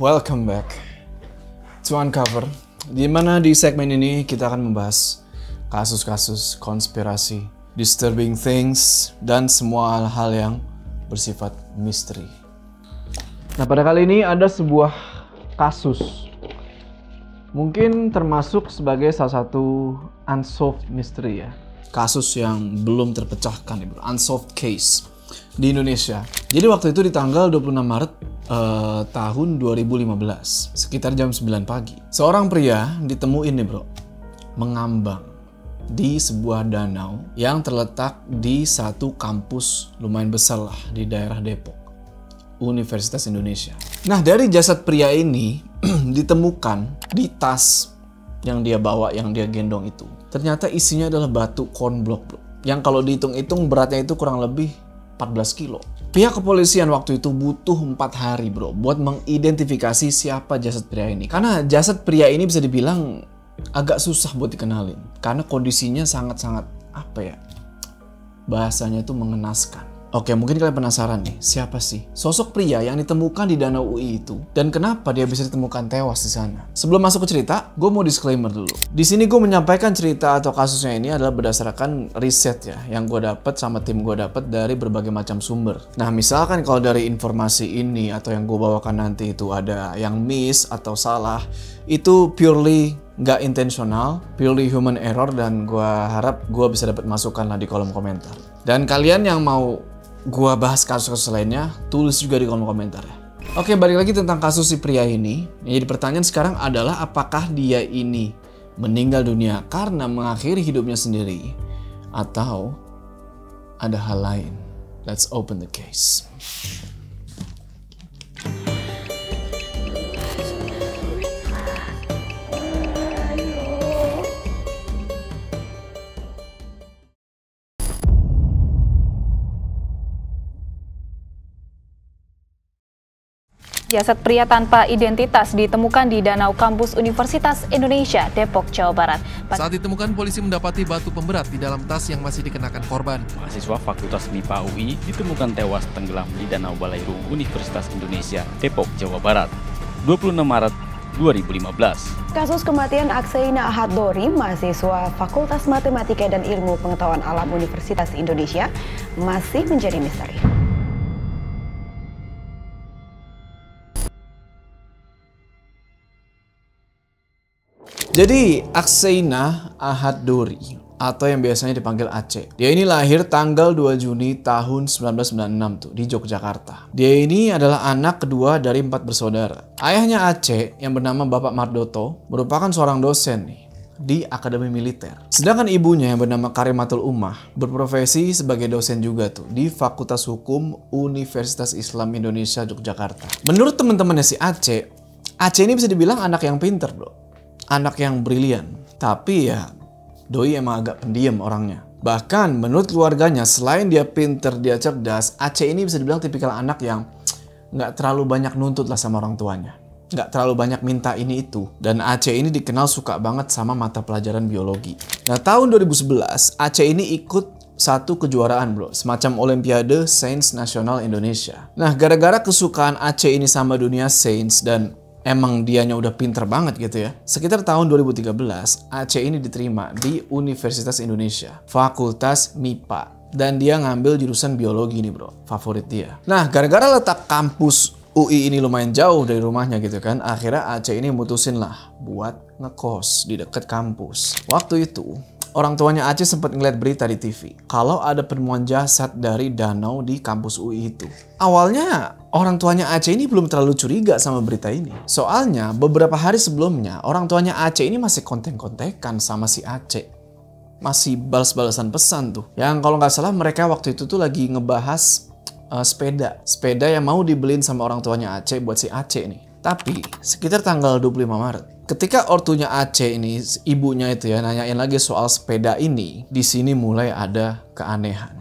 welcome back to Uncover, di mana di segmen ini kita akan membahas kasus-kasus konspirasi, disturbing things, dan semua hal-hal yang bersifat misteri. Nah, pada kali ini ada sebuah kasus, mungkin termasuk sebagai salah satu unsolved mystery ya. Kasus yang belum terpecahkan, unsolved case di Indonesia. Jadi waktu itu di tanggal 26 Maret tahun 2015, sekitar jam 9 pagi. Seorang pria ditemuin nih bro, mengambang di sebuah danau yang terletak di satu kampus lumayan besar lah di daerah Depok, Universitas Indonesia. Nah, dari jasad pria ini ditemukan di tas yang dia bawa, yang dia gendong itu, ternyata isinya adalah batu konblok bro, yang kalau dihitung-hitung beratnya itu kurang lebih 14 kilo. Pihak kepolisian waktu itu butuh 4 hari bro buat mengidentifikasi siapa jasad pria ini. Karena jasad pria ini bisa dibilang agak susah buat dikenalin. Karena kondisinya sangat-sangat, bahasanya itu mengenaskan. Oke, mungkin kalian penasaran nih, siapa sih sosok pria yang ditemukan di Danau UI itu dan kenapa dia bisa ditemukan tewas di sana? Sebelum masuk ke cerita, gue mau disclaimer dulu. Di sini gue menyampaikan cerita atau kasusnya ini adalah berdasarkan riset ya, yang gue dapat sama tim gue dapat dari berbagai macam sumber. Nah, misalkan kalau dari informasi ini atau yang gue bawakan nanti itu ada yang miss atau salah, itu purely nggak intentional, purely human error, dan gue harap gue bisa dapat masukan lah di kolom komentar. Dan kalian yang mau gua bahas kasus-kasus lainnya, tulis juga di kolom komentar ya. Oke, balik lagi tentang kasus si pria ini. Yang jadi pertanyaan sekarang adalah apakah dia ini meninggal dunia karena mengakhiri hidupnya sendiri atau ada hal lain. Let's open the case. Jasad pria tanpa identitas ditemukan di danau kampus Universitas Indonesia, Depok, Jawa Barat. Saat ditemukan, polisi mendapati batu pemberat di dalam tas yang masih dikenakan korban. Mahasiswa Fakultas MIPA UI ditemukan tewas tenggelam di Danau Balairu Universitas Indonesia, Depok, Jawa Barat, 26 Maret 2015. Kasus kematian Akseina Ahad Dori, mahasiswa Fakultas Matematika dan Ilmu Pengetahuan Alam Universitas Indonesia, masih menjadi misteri. Jadi, Akseina Ahad Dori atau yang biasanya dipanggil Aceh. Dia ini lahir tanggal 2 Juni tahun 1996 tuh di Yogyakarta. Dia ini adalah anak kedua dari 4 bersaudara. Ayahnya Aceh yang bernama Bapak Mardoto merupakan seorang dosen nih di Akademi Militer. Sedangkan ibunya yang bernama Karimatul Ummah berprofesi sebagai dosen juga tuh di Fakultas Hukum Universitas Islam Indonesia Yogyakarta. Menurut teman-temannya si Aceh ini bisa dibilang anak yang pinter bro. Anak yang brilian, tapi ya doi emang agak pendiam orangnya. Bahkan menurut keluarganya, selain dia pinter, dia cerdas, Aceh ini bisa dibilang tipikal anak yang nggak terlalu banyak nuntut lah sama orang tuanya. Nggak terlalu banyak minta ini itu. Dan Aceh ini dikenal suka banget sama mata pelajaran biologi. Nah, tahun 2011, Aceh ini ikut satu kejuaraan bro, semacam Olimpiade Sains Nasional Indonesia. Nah, gara-gara kesukaan Aceh ini sama dunia sains dan emang dianya udah pinter banget gitu ya. Sekitar tahun 2013, Aceh ini diterima di Universitas Indonesia, Fakultas MIPA. Dan dia ngambil jurusan biologi nih bro, favorit dia. Nah, gara-gara letak kampus UI ini lumayan jauh dari rumahnya gitu kan, akhirnya Aceh ini mutusin lah buat ngekos di dekat kampus. Waktu itu, orang tuanya Aceh sempat ngeliat berita di TV kalau ada penemuan jasad dari danau di kampus UI itu. Awalnya orang tuanya Aceh ini belum terlalu curiga sama berita ini. Soalnya beberapa hari sebelumnya orang tuanya Aceh ini masih kontek-kontekan sama si Aceh. Masih balas-balasan pesan tuh. Yang kalau nggak salah mereka waktu itu tuh lagi ngebahas sepeda yang mau dibeliin sama orang tuanya Aceh buat si Aceh nih. Tapi sekitar tanggal 25 Maret, ketika ortunya Aceh ini, ibunya itu ya, nanyain lagi soal sepeda ini, di sini mulai ada keanehan.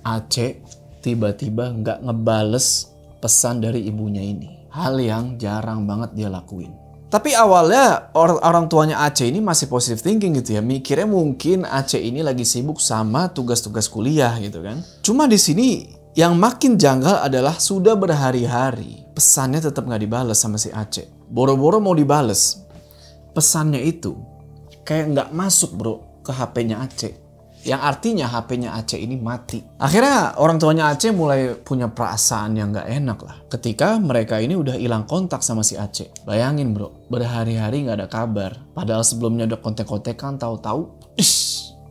Aceh tiba-tiba nggak ngebales pesan dari ibunya ini. Hal yang jarang banget dia lakuin. Tapi awalnya orang tuanya Aceh ini masih positive thinking gitu ya. Mikirnya mungkin Aceh ini lagi sibuk sama tugas-tugas kuliah gitu kan. Cuma di sini yang makin janggal adalah sudah berhari-hari pesannya tetap nggak dibales sama si Aceh. Boro-boro mau dibales, pesannya itu kayak nggak masuk bro ke HP-nya Aceh. Yang artinya HP-nya Aceh ini mati. Akhirnya orang tuanya Aceh mulai punya perasaan yang nggak enak lah. Ketika mereka ini udah hilang kontak sama si Aceh. Bayangin bro, berhari-hari nggak ada kabar. Padahal sebelumnya udah kontek-kontekan, tahu-tahu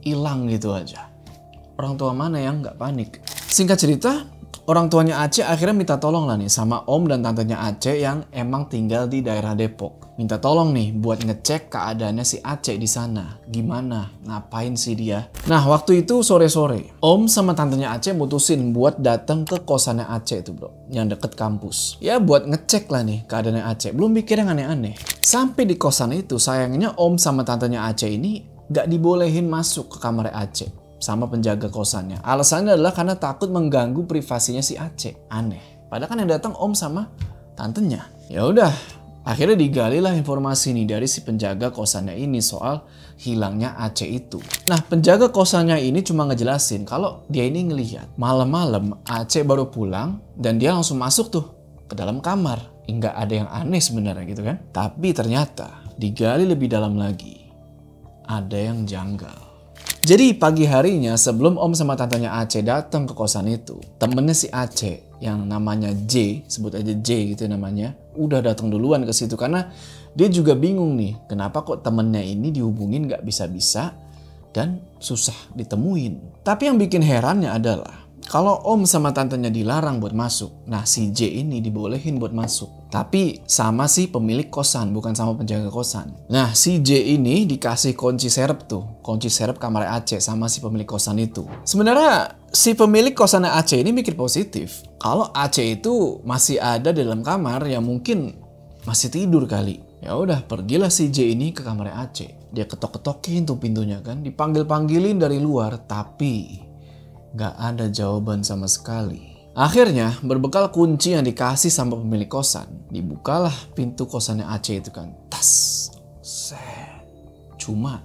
hilang gitu aja. Orang tua mana yang nggak panik? Singkat cerita, orang tuanya Aceh akhirnya minta tolong lah nih sama om dan tantenya Aceh yang emang tinggal di daerah Depok. Minta tolong nih buat ngecek keadaannya si Aceh di sana. Gimana? Ngapain sih dia? Nah, waktu itu sore-sore, om sama tantenya Aceh mutusin buat datang ke kosannya Aceh itu bro, yang deket kampus. Ya buat ngecek lah nih keadaannya Aceh. Belum mikir yang aneh-aneh. Sampai di kosan itu, sayangnya om sama tantenya Aceh ini gak dibolehin masuk ke kamar Aceh sama penjaga kosannya. Alasannya adalah karena takut mengganggu privasinya si Aceh. Aneh. Padahal kan yang datang om sama tantenya. Ya udah, akhirnya digalilah informasi nih dari si penjaga kosannya ini soal hilangnya Aceh itu. Nah, penjaga kosannya ini cuma ngejelasin kalau dia ini ngelihat malam-malam Aceh baru pulang dan dia langsung masuk tuh ke dalam kamar. Nggak ada yang aneh sebenarnya gitu kan. Tapi ternyata digali lebih dalam lagi, ada yang janggal. Jadi pagi harinya sebelum om sama tantenya Aceh datang ke kosan itu, temennya si Aceh yang namanya J, sebut aja J gitu namanya, udah datang duluan ke situ karena dia juga bingung nih, kenapa kok temennya ini dihubungin gak bisa-bisa dan susah ditemuin. Tapi yang bikin herannya adalah kalau om sama tantenya dilarang buat masuk, nah si J ini dibolehin buat masuk. Tapi sama si pemilik kosan, bukan sama penjaga kosan. Nah si J ini dikasih kunci serep tuh, kunci serep kamar Aceh sama si pemilik kosan itu. Sebenarnya si pemilik kosan Aceh ini mikir positif. Kalau Aceh itu masih ada di dalam kamar yang mungkin masih tidur kali. Ya udah, pergilah si J ini ke kamar Aceh. Dia ketok-ketokin tuh pintunya kan, dipanggil-panggilin dari luar, tapi gak ada jawaban sama sekali. Akhirnya berbekal kunci yang dikasih sama pemilik kosan, dibukalah pintu kosannya Aceh itu kan. Tas, set. Cuma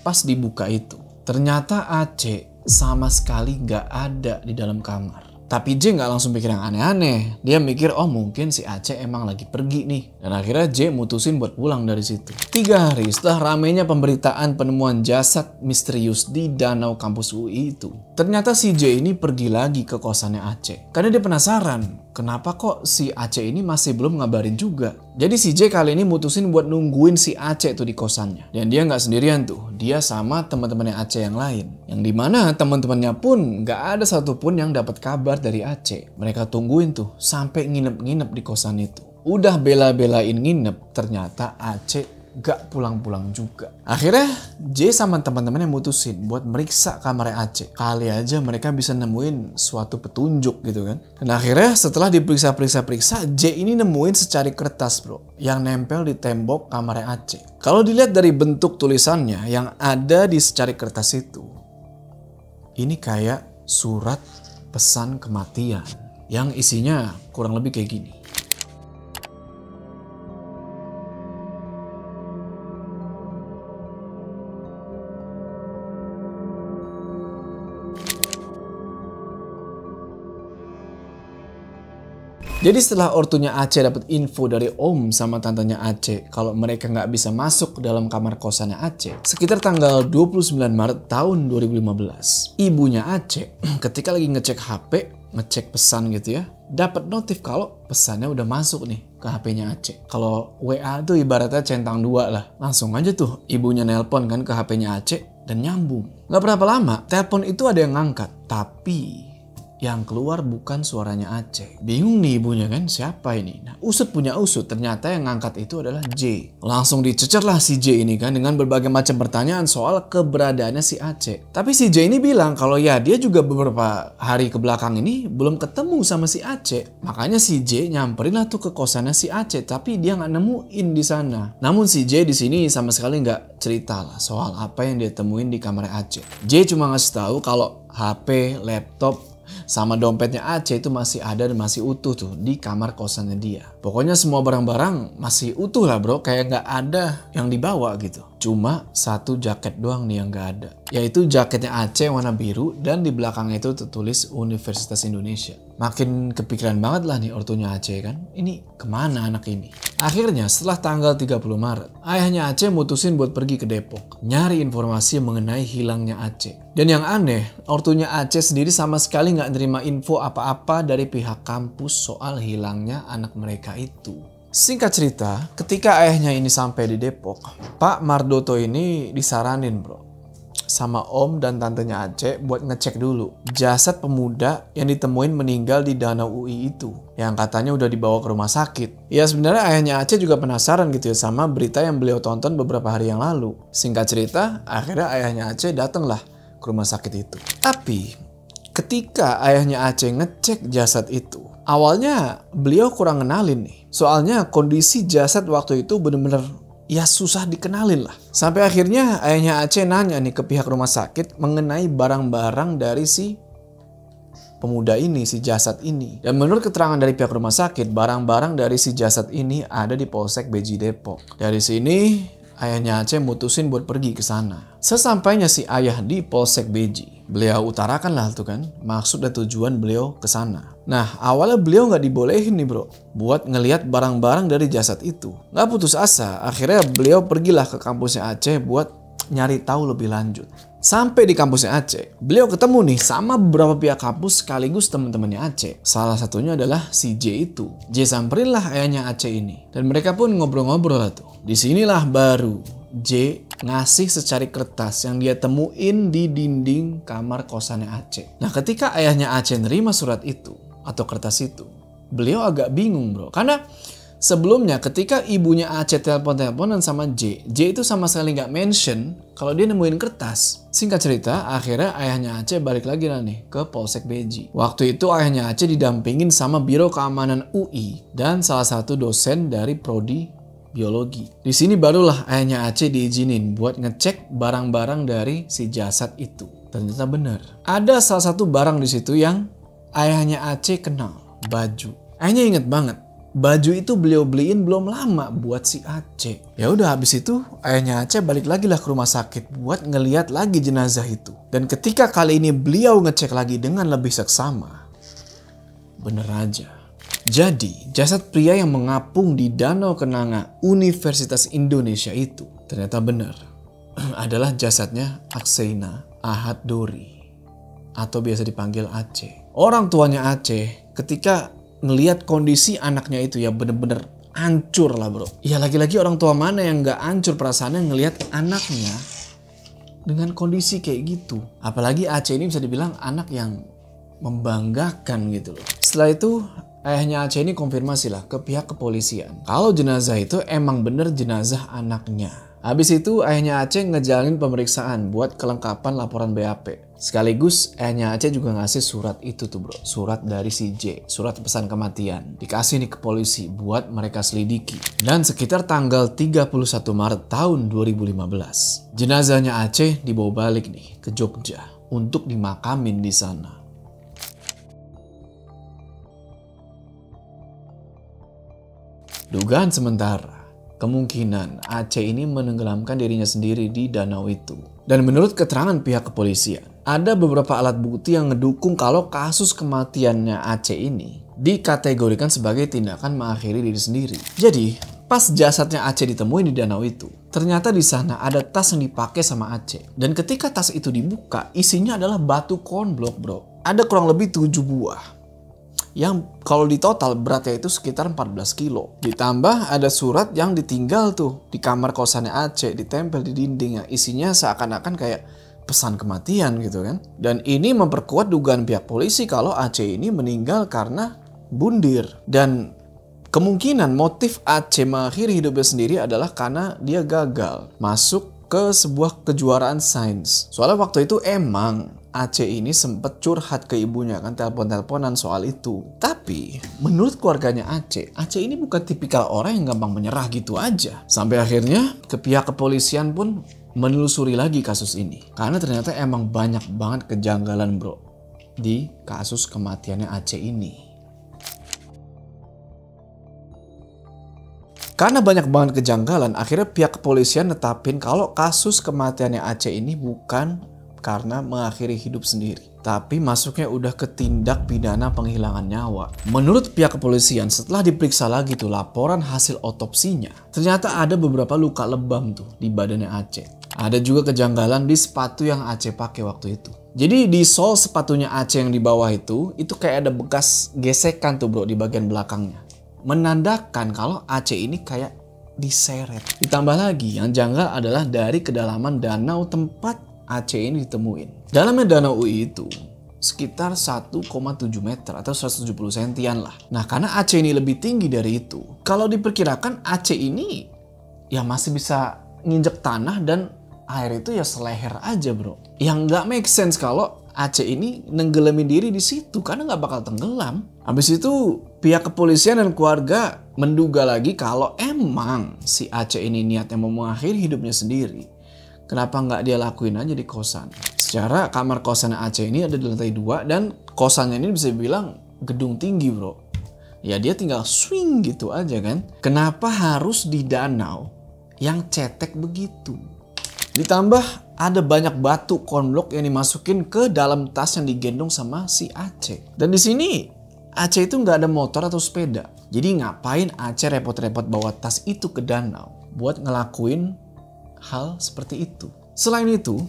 pas dibuka itu, ternyata Aceh sama sekali gak ada di dalam kamar. Tapi J gak langsung pikir yang aneh-aneh. Dia mikir, oh mungkin si Aceh emang lagi pergi nih. Dan akhirnya J mutusin buat pulang dari situ. 3 hari setelah ramainya pemberitaan penemuan jasad misterius di danau kampus UI itu, ternyata si J ini pergi lagi ke kosannya Aceh. Karena dia penasaran, kenapa kok si Aceh ini masih belum ngabarin juga. Jadi si J kali ini mutusin buat nungguin si Aceh tuh di kosannya. Dan dia nggak sendirian tuh, dia sama teman-temannya Aceh yang lain. Yang dimana teman-temannya pun nggak ada satupun yang dapat kabar dari Aceh. Mereka tungguin tuh sampai nginep-nginep di kosan itu. Udah bela-belain nginep, ternyata Aceh gak pulang-pulang juga. Akhirnya J sama teman-temannya mutusin buat meriksa kamar Aceh. Kali aja mereka bisa nemuin suatu petunjuk gitu kan. Dan akhirnya setelah diperiksa-periksa, J ini nemuin secari kertas bro, yang nempel di tembok kamar Aceh. Kalau dilihat dari bentuk tulisannya yang ada di secari kertas itu, ini kayak surat pesan kematian yang isinya kurang lebih kayak gini. Jadi setelah ortunya Aceh dapat info dari om sama tantenya Aceh kalau mereka nggak bisa masuk ke dalam kamar kosannya Aceh, sekitar tanggal 29 Maret tahun 2015, ibunya Aceh ketika lagi ngecek HP, ngecek pesan gitu ya, dapat notif kalau pesannya udah masuk nih ke HP-nya Aceh. Kalau WA tuh ibaratnya centang 2 lah. Langsung aja tuh ibunya nelpon kan ke HP-nya Aceh dan nyambung. Nggak berapa lama, telepon itu ada yang ngangkat, tapi yang keluar bukan suaranya Aceh. Bingung nih ibunya kan, siapa ini? Nah, usut punya usut, ternyata yang ngangkat itu adalah J. Langsung dicecer lah si J ini kan dengan berbagai macam pertanyaan soal keberadaannya si Aceh. Tapi si J ini bilang kalau ya dia juga beberapa hari ke belakang ini belum ketemu sama si Aceh. Makanya si J nyamperin lah tuh ke kosannya si Aceh, tapi dia nggak nemuin di sana. Namun si J di sini sama sekali nggak cerita lah soal apa yang dia temuin di kamar Aceh. J cuma ngasih tahu kalau HP, laptop, sama dompetnya Aceh itu masih ada dan masih utuh tuh di kamar kosannya dia. Pokoknya semua barang-barang masih utuh lah bro, kayak nggak ada yang dibawa gitu. Cuma satu jaket doang nih yang nggak ada. Yaitu jaketnya Aceh warna biru dan di belakangnya itu tertulis Universitas Indonesia. Makin kepikiran banget lah nih ortunya Aceh kan. Ini kemana anak ini? Akhirnya setelah tanggal 30 Maret, ayahnya Aceh mutusin buat pergi ke Depok. Nyari informasi mengenai hilangnya Aceh. Dan yang aneh, ortunya Aceh sendiri sama sekali nggak nerima info apa-apa dari pihak kampus soal hilangnya anak mereka itu. Singkat cerita, ketika ayahnya ini sampai di Depok, Pak Mardoto ini disaranin sama om dan tantenya Aceh buat ngecek dulu jasad pemuda yang ditemuin meninggal di Danau UI itu, yang katanya udah dibawa ke rumah sakit. Ya sebenarnya ayahnya Aceh juga penasaran gitu ya sama berita yang beliau tonton beberapa hari yang lalu. Singkat cerita, akhirnya ayahnya Aceh datanglah ke rumah sakit itu. Tapi ketika ayahnya Aceh ngecek jasad itu, awalnya beliau kurang kenalin nih. Soalnya kondisi jasad waktu itu bener-bener ya susah dikenalin lah. Sampai akhirnya ayahnya Aceh nanya nih ke pihak rumah sakit mengenai barang-barang dari si pemuda ini, si jasad ini. Dan menurut keterangan dari pihak rumah sakit, barang-barang dari si jasad ini ada di Polsek Beji Depok. Dari sini ayahnya Aceh mutusin buat pergi ke sana. Sesampainya si ayah di Polsek Beji, beliau utarakan lah tuh kan maksud dan tujuan beliau ke sana. Nah awalnya beliau nggak dibolehin nih buat ngelihat barang-barang dari jasad itu. Nggak putus asa, akhirnya beliau pergilah ke kampusnya Aceh buat nyari tahu lebih lanjut. Sampai di kampusnya Aceh, beliau ketemu nih sama beberapa pihak kampus sekaligus teman-temannya Aceh. Salah satunya adalah si J itu. J samperin lah ayahnya Aceh ini. Dan mereka pun ngobrol-ngobrol lah tuh. Disinilah baru J ngasih secari kertas yang dia temuin di dinding kamar kosannya Aceh. Nah ketika ayahnya Aceh nerima surat itu atau kertas itu, beliau agak bingung karena sebelumnya ketika ibunya Aceh telepon-teleponan sama J itu sama sekali nggak mention kalau dia nemuin kertas. Singkat cerita, akhirnya ayahnya Aceh balik lagi lah nih ke Polsek Beji. Waktu itu ayahnya Aceh didampingin sama Biro Keamanan UI dan salah satu dosen dari Prodi Biologi. Di sini barulah ayahnya Aceh diizinin buat ngecek barang-barang dari si jasad itu. Ternyata benar. Ada salah satu barang di situ yang ayahnya Aceh kenal, baju. Ayahnya inget banget. Baju itu beliau beliin belum lama buat si Aceh. Ya udah habis itu ayahnya Aceh balik lagi lah ke rumah sakit buat ngeliat lagi jenazah itu. Dan ketika kali ini beliau ngecek lagi dengan lebih seksama, bener aja. Jadi jasad pria yang mengapung di Danau Kenanga Universitas Indonesia itu ternyata benar adalah jasadnya Akseina Ahad Dori atau biasa dipanggil Aceh. Orang tuanya Aceh ketika ngelihat kondisi anaknya itu ya bener-bener hancur lah Ya lagi-lagi orang tua mana yang gak hancur perasaannya ngelihat anaknya dengan kondisi kayak gitu. Apalagi Aceh ini bisa dibilang anak yang membanggakan gitu loh. Setelah itu ayahnya Aceh ini konfirmasi lah ke pihak kepolisian kalau jenazah itu emang bener jenazah anaknya. Habis itu ayahnya Aceh ngejalanin pemeriksaan buat kelengkapan laporan BAP. Sekaligus ayahnya Aceh juga ngasih surat itu tuh surat dari si J, surat pesan kematian. Dikasih nih ke polisi buat mereka selidiki. Dan sekitar tanggal 31 Maret tahun 2015, jenazahnya Aceh dibawa balik nih ke Jogja untuk dimakamin di sana. Dugaan sementara, kemungkinan Aceh ini menenggelamkan dirinya sendiri di danau itu. Dan menurut keterangan pihak kepolisian, ada beberapa alat bukti yang ngedukung kalau kasus kematiannya Aceh ini dikategorikan sebagai tindakan mengakhiri diri sendiri. Jadi, pas jasadnya Aceh ditemuin di danau itu, ternyata di sana ada tas yang dipakai sama Aceh. Dan ketika tas itu dibuka, isinya adalah batu konblok Ada kurang lebih 7 buah. Yang kalau di total beratnya itu sekitar 14 kilo. Ditambah ada surat yang ditinggal tuh di kamar kosannya Aceh, ditempel di dinding yang isinya seakan-akan kayak pesan kematian gitu kan. Dan ini memperkuat dugaan pihak polisi kalau Aceh ini meninggal karena bundir. Dan kemungkinan motif Aceh mengakhiri hidupnya sendiri adalah karena dia gagal masuk ke sebuah kejuaraan sains. Soalnya waktu itu emang Aceh ini sempat curhat ke ibunya kan, telepon-teleponan soal itu. Tapi menurut keluarganya Aceh ini bukan tipikal orang yang gampang menyerah gitu aja. Sampai akhirnya ke pihak kepolisian pun menelusuri lagi kasus ini. Karena ternyata emang banyak banget kejanggalan di kasus kematiannya Aceh ini. Karena banyak banget kejanggalan, akhirnya pihak kepolisian netapin kalau kasus kematiannya Aceh ini bukan karena mengakhiri hidup sendiri, tapi masuknya udah ke tindak pidana penghilangan nyawa. Menurut pihak kepolisian, setelah diperiksa lagi tuh laporan hasil otopsinya, ternyata ada beberapa luka lebam tuh di badannya Aceh. Ada juga kejanggalan di sepatu yang Aceh pakai waktu itu. Jadi di sol sepatunya Aceh yang di bawah itu kayak ada bekas gesekan tuh bro di bagian belakangnya. Menandakan kalau Aceh ini kayak diseret. Ditambah lagi yang janggal adalah dari kedalaman danau tempat Aceh ini ditemuin. Dalamnya danau UI itu sekitar 1,7 meter atau 170 sentian lah. Nah karena Aceh ini lebih tinggi dari itu, kalau diperkirakan Aceh ini ya masih bisa nginjek tanah dan air itu ya seleher aja bro. Yang nggak make sense kalau Aceh ini nenggelamin diri di situ karena nggak bakal tenggelam. Habis itu pihak kepolisian dan keluarga menduga lagi kalau emang si Aceh ini niatnya mau mengakhiri hidupnya sendiri. Kenapa nggak dia lakuin aja di kosan? Secara kamar kosan Aceh ini ada di lantai 2 dan kosannya ini bisa dibilang gedung tinggi bro. Ya dia tinggal swing gitu aja kan. Kenapa harus di danau yang cetek begitu? Ditambah ada banyak batu konblok yang dimasukin ke dalam tas yang digendong sama si Aceh. Dan di sini Aceh itu nggak ada motor atau sepeda. Jadi ngapain Aceh repot-repot bawa tas itu ke danau buat ngelakuin hal seperti itu. Selain itu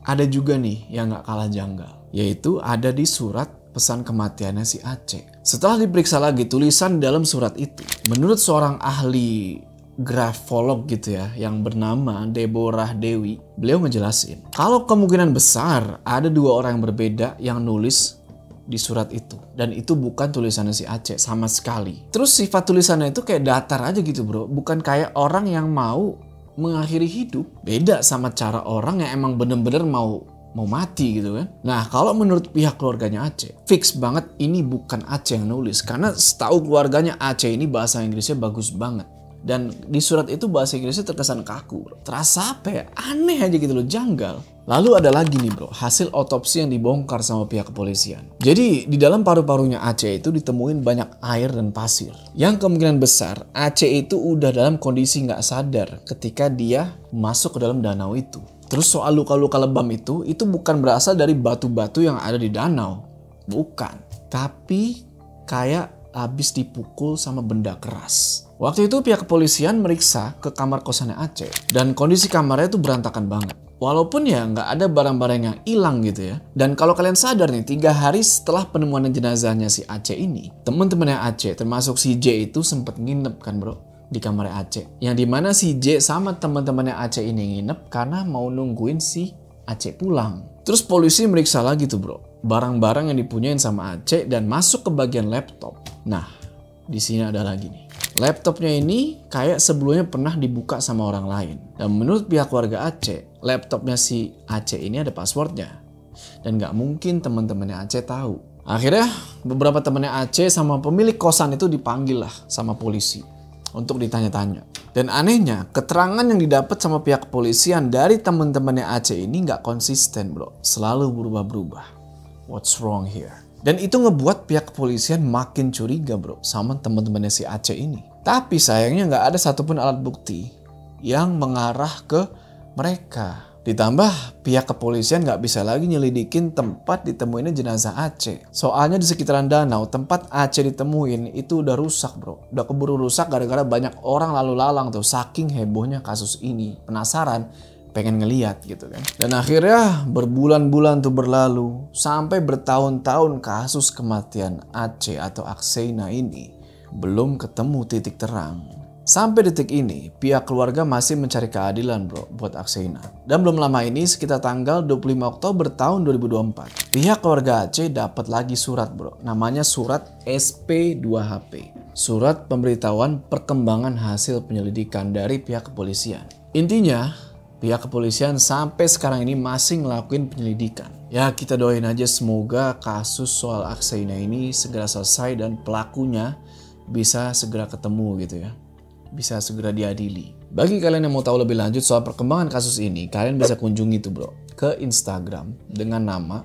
ada juga nih yang nggak kalah janggal. Yaitu ada di surat pesan kematiannya si Aceh. Setelah diperiksa lagi tulisan dalam surat itu. Menurut seorang ahli grafolog gitu ya yang bernama Deborah Dewi, beliau ngejelasin kalau kemungkinan besar ada 2 orang yang berbeda yang nulis di surat itu dan itu bukan tulisannya si Aceh sama sekali. Terus sifat tulisannya itu kayak datar aja gitu bro, bukan kayak orang yang mau mengakhiri hidup. Beda sama cara orang yang emang bener-bener mau mati gitu kan. Nah kalau menurut pihak keluarganya Aceh, fix banget ini bukan Aceh yang nulis karena setahu keluarganya Aceh ini bahasa Inggrisnya bagus banget. Dan di surat itu bahasa Inggrisnya terkesan kaku bro. Terasa apa ya? Aneh aja gitu loh, janggal. Lalu ada lagi nih bro, hasil otopsi yang dibongkar sama pihak kepolisian. Jadi di dalam paru-parunya Aceh itu ditemuin banyak air dan pasir. Yang kemungkinan besar Aceh itu udah dalam kondisi nggak sadar ketika dia masuk ke dalam danau itu. Terus soal luka-luka lebam itu bukan berasal dari batu-batu yang ada di danau. Bukan. Tapi kayak habis dipukul sama benda keras. Waktu itu pihak kepolisian meriksa ke kamar kosannya Aceh dan kondisi kamarnya itu berantakan banget. Walaupun ya nggak ada barang-barang yang hilang gitu ya. Dan kalau kalian sadar nih, 3 hari setelah penemuan jenazahnya si Aceh ini, temen-temennya Aceh termasuk si J itu sempat nginep kan bro di kamar Aceh. Yang dimana si J sama teman-temannya Aceh ini nginep karena mau nungguin si Aceh pulang. Terus polisi meriksa lagi tuh bro barang-barang yang dipunyain sama Aceh dan masuk ke bagian laptop. Nah di sini ada lagi nih. Laptopnya ini kayak sebelumnya pernah dibuka sama orang lain. Dan menurut pihak keluarga Aceh, laptopnya si Aceh ini ada passwordnya. Dan nggak mungkin teman-temannya Aceh tahu. Akhirnya beberapa temannya Aceh sama pemilik kosan itu dipanggil lah sama polisi untuk ditanya-tanya. Dan anehnya, keterangan yang didapat sama pihak kepolisian dari teman-temannya Aceh ini nggak konsisten bro. Selalu berubah-berubah. What's wrong here? Dan itu ngebuat pihak kepolisian makin curiga bro sama teman-temannya si Aceh ini. Tapi sayangnya nggak ada satupun alat bukti yang mengarah ke mereka. Ditambah pihak kepolisian nggak bisa lagi nyelidikin tempat ditemuinnya jenazah Aceh. Soalnya di sekitaran danau tempat Aceh ditemuin itu udah rusak bro. Udah keburu rusak gara-gara banyak orang lalu lalang tuh. Saking hebohnya kasus ini. Penasaran, pengen ngeliat gitu kan. Dan akhirnya berbulan-bulan tuh berlalu sampai bertahun-tahun kasus kematian Aceh atau Akseina ini belum ketemu titik terang. Sampai detik ini pihak keluarga masih mencari keadilan bro buat Akseina. Dan belum lama ini sekitar tanggal 25 Oktober tahun 2024 pihak keluarga Aceh dapat lagi surat bro. Namanya surat SP2HP. Surat pemberitahuan perkembangan hasil penyelidikan dari pihak kepolisian. Intinya pihak kepolisian sampai sekarang ini masih ngelakuin penyelidikan. Ya kita doain aja semoga kasus soal Akseina ini segera selesai dan pelakunya bisa segera ketemu gitu ya. Bisa segera diadili. Bagi kalian yang mau tahu lebih lanjut soal perkembangan kasus ini, kalian bisa kunjungi tuh bro ke Instagram dengan nama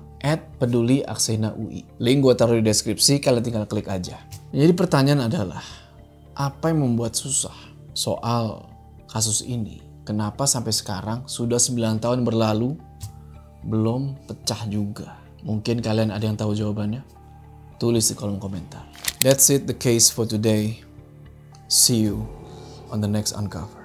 @peduliakseinaui. Link gue taruh di deskripsi, kalian tinggal klik aja. Jadi pertanyaan adalah, apa yang membuat susah soal kasus ini. Kenapa sampai sekarang sudah 9 tahun berlalu belum pecah juga? Mungkin kalian ada yang tahu jawabannya? Tulis di kolom komentar. That's it, the case for today. See you on the next Uncover.